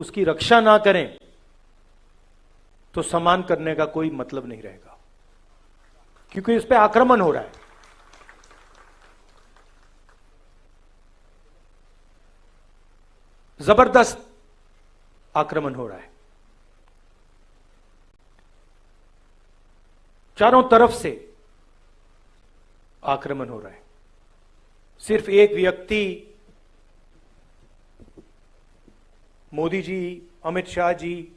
उसकी रक्षा ना करें तो सम्मान करने का कोई मतलब नहीं रहेगा, क्योंकि इस पे आक्रमण हो रहा है। जबरदस्त आक्रमण हो रहा है, चारों तरफ से आक्रमण हो रहा है। सिर्फ एक व्यक्ति, मोदी जी, अमित शाह जी,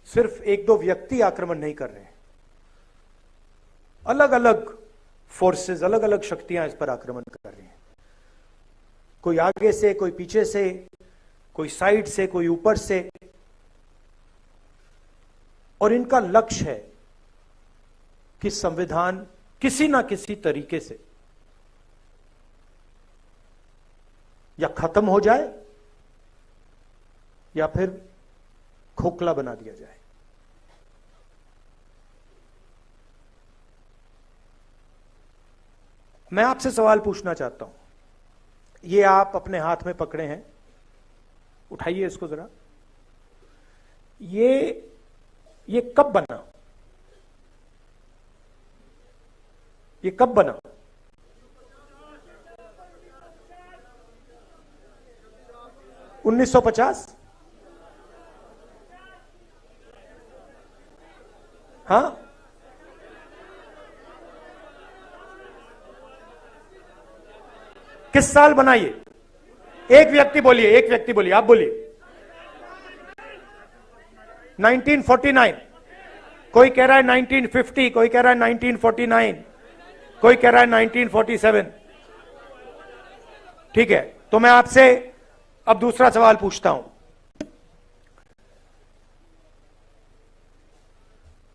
सिर्फ एक दो व्यक्ति आक्रमण नहीं कर रहे हैं। अलग अलग फोर्सेस, अलग अलग शक्तियां इस पर आक्रमण कर रही हैं। कोई आगे से, कोई पीछे से, कोई साइड से, कोई ऊपर से, और इनका लक्ष्य है कि संविधान किसी ना किसी तरीके से या खत्म हो जाए या फिर खोखला बना दिया जाए। मैं आपसे सवाल पूछना चाहता हूं, ये आप अपने हाथ में पकड़े हैं, उठाइए इसको जरा। ये कब बना? ये कब बना? $1950? हाँ, किस साल बना ये? एक व्यक्ति बोलिए, एक व्यक्ति बोलिए, आप बोलिए। 1949, कोई कह रहा है 1950, कोई कह रहा है 1949, कोई कह रहा है 1947। ठीक है, तो मैं आपसे अब दूसरा सवाल पूछता हूं।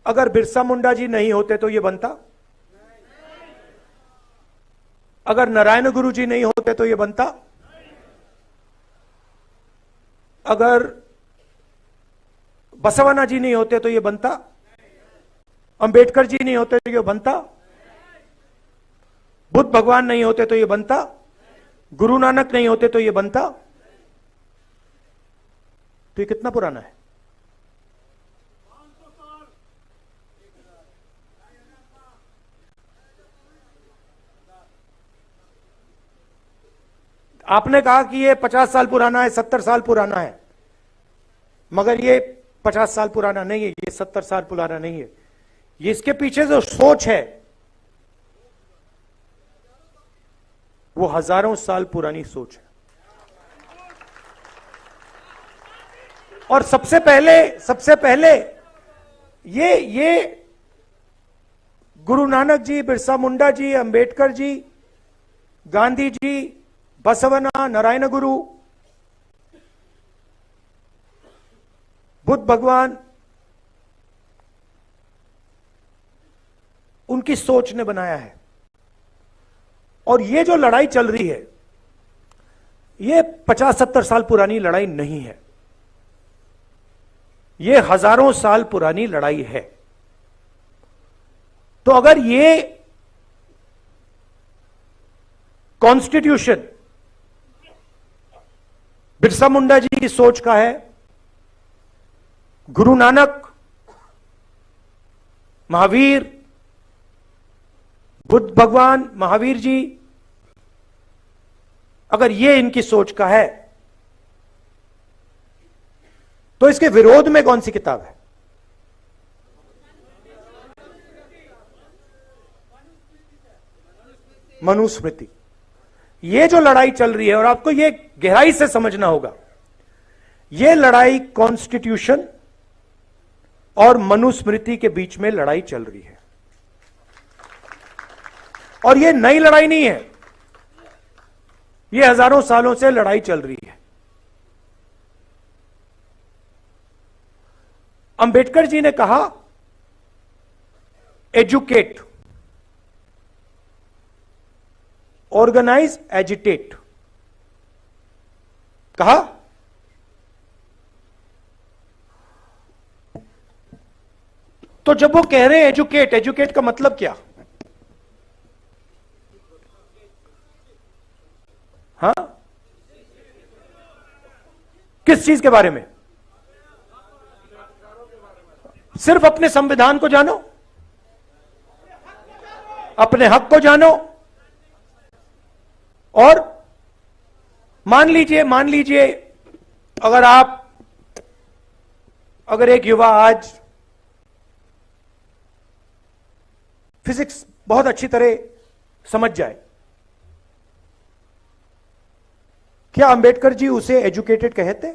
अगर बिरसा मुंडा जी नहीं होते तो ये बनता? अगर नारायण गुरु जी नहीं होते तो ये बनता? अगर बसवन्ना जी नहीं होते तो ये बनता? अंबेडकर जी नहीं होते तो ये बनता? बुद्ध भगवान नहीं होते तो ये बनता? गुरु नानक नहीं होते तो ये बनता? तो ये कितना पुराना है? आपने कहा कि ये 50 साल पुराना है, 70 साल पुराना है, मगर ये 50 साल पुराना नहीं है, ये 70 साल पुराना नहीं है। ये इसके पीछे जो सोच है वो हजारों साल पुरानी सोच है। और सबसे पहले ये गुरु नानक जी, बिरसा मुंडा जी, अंबेडकर जी, गांधी जी, बसवन्ना, नारायण गुरु, बुद्ध भगवान, उनकी सोच ने बनाया है। और ये जो लड़ाई चल रही है, ये 50-70 साल पुरानी लड़ाई नहीं है, ये हजारों साल पुरानी लड़ाई है। तो अगर ये कॉन्स्टिट्यूशन बिरसा मुंडा जी की सोच का है, गुरु नानक, महावीर, बुद्ध भगवान, महावीर जी, अगर ये इनकी सोच का है, तो इसके विरोध में कौन सी किताब है? मनुस्मृति। ये जो लड़ाई चल रही है, और आपको ये गहराई से समझना होगा, ये लड़ाई कॉन्स्टिट्यूशन और मनुस्मृति के बीच में लड़ाई चल रही है। और ये नई लड़ाई नहीं है, ये हजारों सालों से लड़ाई चल रही है। अंबेडकर जी ने कहा, एजुकेट, ऑर्गेनाइज, एजिटेट। कहा तो जब वो कह रहे हैं एजुकेट, एजुकेट का मतलब क्या? हाँ, किस चीज के बारे में? सिर्फ अपने संविधान को जानो, अपने हक को जानो, और मान लीजिए अगर एक युवा आज फिजिक्स बहुत अच्छी तरह समझ जाए, क्या अंबेडकर जी उसे एजुकेटेड कहते?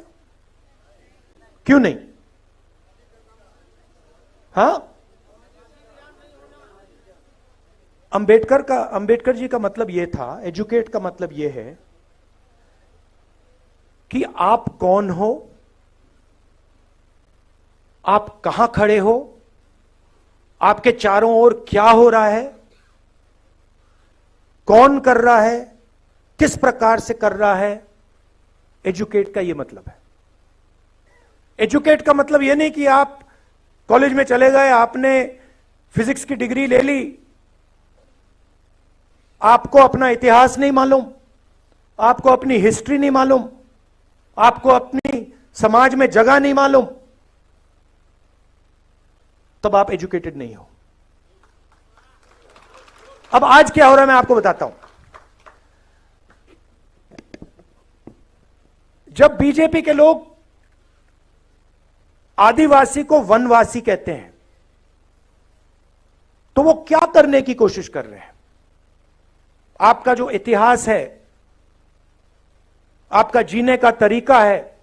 क्यों नहीं? हां, अंबेडकर जी का मतलब यह था, एजुकेट का मतलब यह है कि आप कौन हो, आप कहां खड़े हो, आपके चारों ओर क्या हो रहा है, कौन कर रहा है, किस प्रकार से कर रहा है। एजुकेट का यह मतलब है। एजुकेट का मतलब यह नहीं कि आप कॉलेज में चले गए, आपने फिजिक्स की डिग्री ले ली, आपको अपना इतिहास नहीं मालूम, आपको अपनी हिस्ट्री नहीं मालूम, आपको अपनी समाज में जगह नहीं मालूम, तब आप एजुकेटेड नहीं हो। अब आज क्या हो रहा है मैं आपको बताता हूं। जब बीजेपी के लोग आदिवासी को वनवासी कहते हैं, तो वो क्या करने की कोशिश कर रहे हैं? आपका जो इतिहास है, आपका जीने का तरीका है,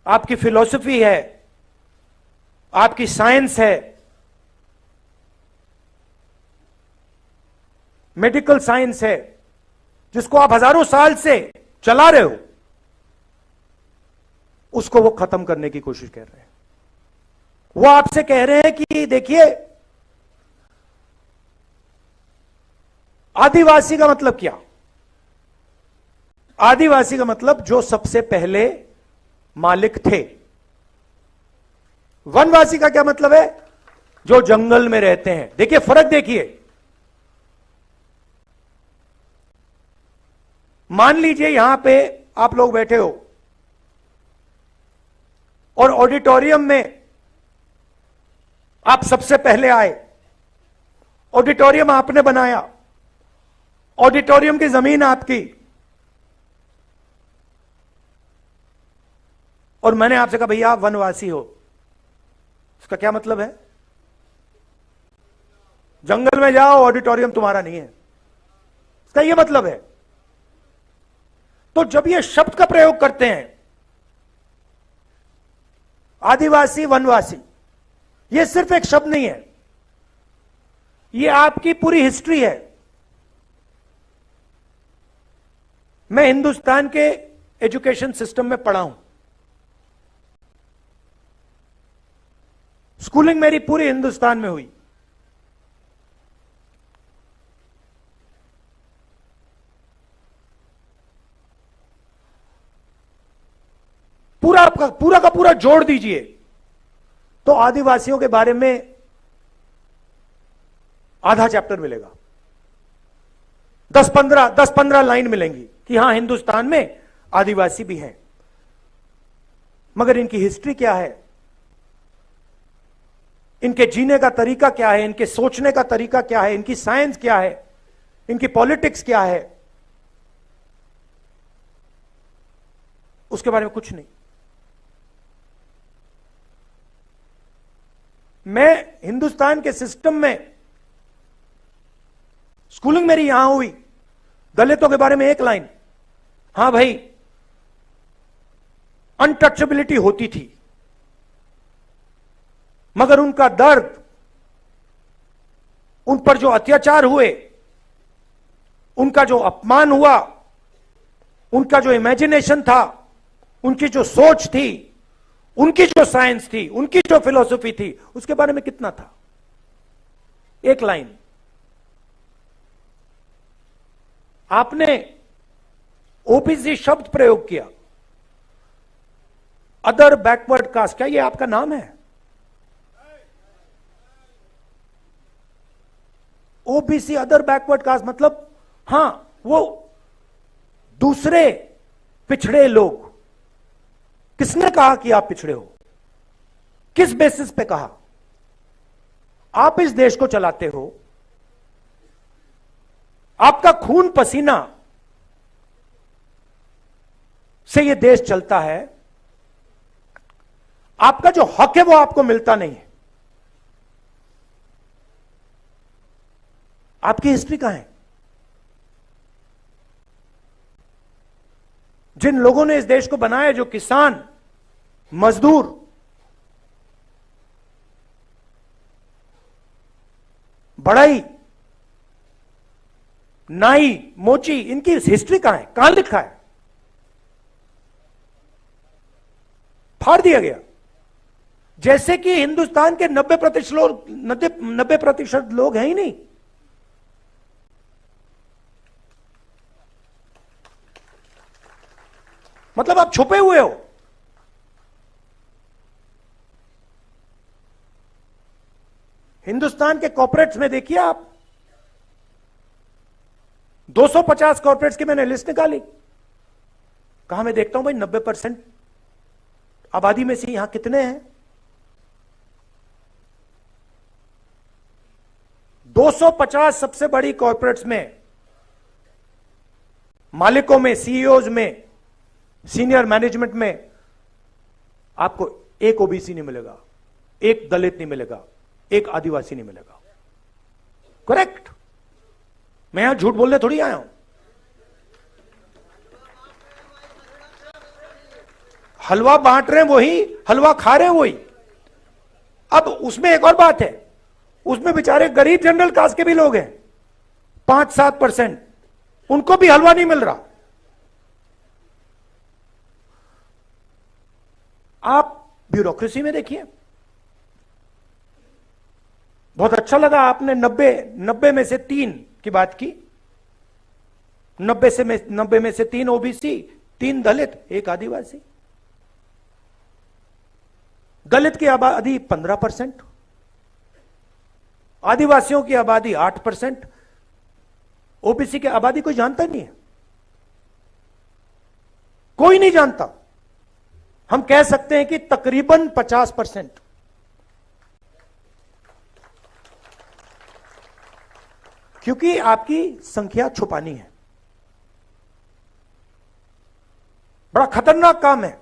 आपकी फिलॉसफी है, आपकी साइंस है, मेडिकल साइंस है, जिसको आप हजारों साल से चला रहे हो, उसको वो खत्म करने की कोशिश कर रहे हैं। वो आपसे कह रहे हैं कि देखिए, आदिवासी का मतलब क्या? आदिवासी का मतलब जो सबसे पहले मालिक थे। वनवासी का क्या मतलब है? जो जंगल में रहते हैं। देखिए फर्क, देखिए, मान लीजिए यहां पे आप लोग बैठे हो और ऑडिटोरियम में आप सबसे पहले आए, ऑडिटोरियम आपने बनाया, ऑडिटोरियम की जमीन आपकी, और मैंने आपसे कहा भैया आप वनवासी हो। इसका क्या मतलब है? जंगल में जाओ, ऑडिटोरियम तुम्हारा नहीं है, इसका यह मतलब है। तो जब ये शब्द का प्रयोग करते हैं आदिवासी वनवासी, यह सिर्फ एक शब्द नहीं है, यह आपकी पूरी हिस्ट्री है। मैं हिंदुस्तान के एजुकेशन सिस्टम में पढ़ा हूं, स्कूलिंग मेरी पूरी हिंदुस्तान में हुई। पूरा का पूरा जोड़ दीजिए तो आदिवासियों के बारे में आधा चैप्टर मिलेगा। 10-15 लाइन मिलेंगी कि हां हिंदुस्तान में आदिवासी भी हैं, मगर इनकी हिस्ट्री क्या है, इनके जीने का तरीका क्या है, इनके सोचने का तरीका क्या है, इनकी साइंस क्या है, इनकी पॉलिटिक्स क्या है, उसके बारे में कुछ नहीं। मैं हिंदुस्तान के सिस्टम में, स्कूलिंग मेरी यहां हुई, दलितों के बारे में एक लाइन, हां भाई अनटचेबिलिटी होती थी, मगर उनका दर्द, उन पर जो अत्याचार हुए, उनका जो अपमान हुआ, उनका जो इमेजिनेशन था, उनकी जो सोच थी, उनकी जो साइंस थी, उनकी जो फिलॉसफी थी, उसके बारे में कितना था? एक लाइन। आपने ओबीसी शब्द प्रयोग किया, अदर बैकवर्ड कास्ट, क्या ये आपका नाम है? ओबीसी अदर बैकवर्ड कास्ट मतलब हां, वो दूसरे पिछड़े लोग। किसने कहा कि आप पिछड़े हो? किस बेसिस पे कहा? आप इस देश को चलाते हो, आपका खून पसीना से यह देश चलता है, आपका जो हक है वो आपको मिलता नहीं है। आपकी हिस्ट्री कहां है? जिन लोगों ने इस देश को बनाया, जो किसान, मजदूर, बढ़ई, नाई, मोची, इनकी हिस्ट्री कहां है? कहां लिखा है? फाड़ दिया गया। जैसे कि हिंदुस्तान के 90% लोग हैं ही नहीं। मतलब आप छुपे हुए हो। हिंदुस्तान के कॉर्पोरेट्स में देखिए आप, 250 कॉर्पोरेट्स की मैंने लिस्ट निकाली। कहां मैं देखता हूं भाई 90% आबादी में से यहां कितने हैं? 250 सबसे बड़ी कॉर्पोरेट्स में, मालिकों में, सीईओज में, सीनियर मैनेजमेंट में आपको एक ओबीसी नहीं मिलेगा, एक दलित नहीं मिलेगा, एक आदिवासी नहीं मिलेगा। करेक्ट? मैं यहां झूठ बोलने थोड़ी आया हूं। हलवा बांट रहे हैं वही, हलवा खा रहे हैं वही। अब उसमें एक और बात है, उसमें बेचारे गरीब जनरल कास्ट के भी लोग हैं, 5-7%, उनको भी हलवा नहीं मिल रहा। आप ब्यूरोक्रेसी में देखिए। बहुत अच्छा लगा आपने 90 में से 3 की बात की। 90 में से 3 ओबीसी, 3 दलित, 1 आदिवासी। दलित की आबादी 15%, आदिवासियों की आबादी 8%, ओबीसी की आबादी कोई जानता नहीं है, कोई नहीं जानता। हम कह सकते हैं कि तकरीबन 50%। क्योंकि आपकी संख्या छुपानी है। बड़ा खतरनाक काम है।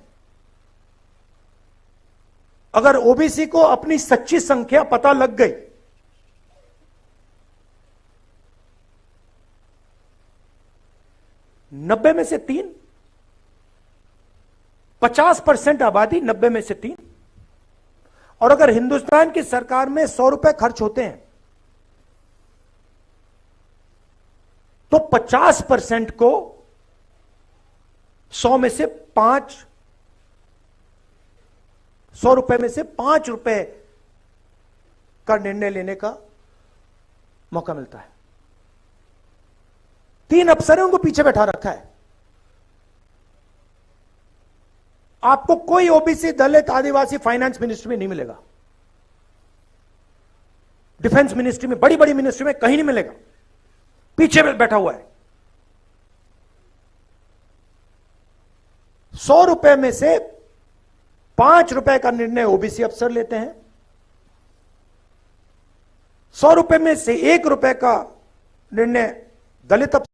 अगर ओबीसी को अपनी सच्ची संख्या पता लग गई, नब्बे में से 3, 50% आबादी, 90 में से 3। और अगर हिंदुस्तान की सरकार में 100 रुपए खर्च होते हैं तो 50% को 100 में से 5, 100 रुपए में से 5 रुपए का निर्णय लेने का मौका मिलता है। 3 अफसर हैं, उनको पीछे बैठा रखा है। आपको कोई ओबीसी, दलित, आदिवासी फाइनेंस मिनिस्ट्री में नहीं मिलेगा, डिफेंस मिनिस्ट्री में, बड़ी बड़ी मिनिस्ट्री में कहीं नहीं मिलेगा। पीछे बैठा हुआ है। 100 रुपए में से 5 रुपए का निर्णय ओबीसी अफसर लेते हैं, 100 रुपए में से 1 रुपए का निर्णय दलित अफसर